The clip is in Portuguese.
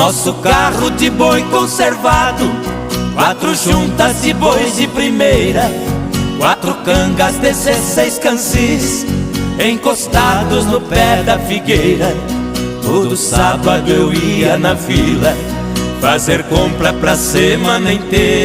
nosso carro de boi conservado, 4 juntas de bois de primeira, 4 cangas, 16 cansis, encostados no pé da figueira. Todo sábado eu ia na vila fazer compra pra semana inteira.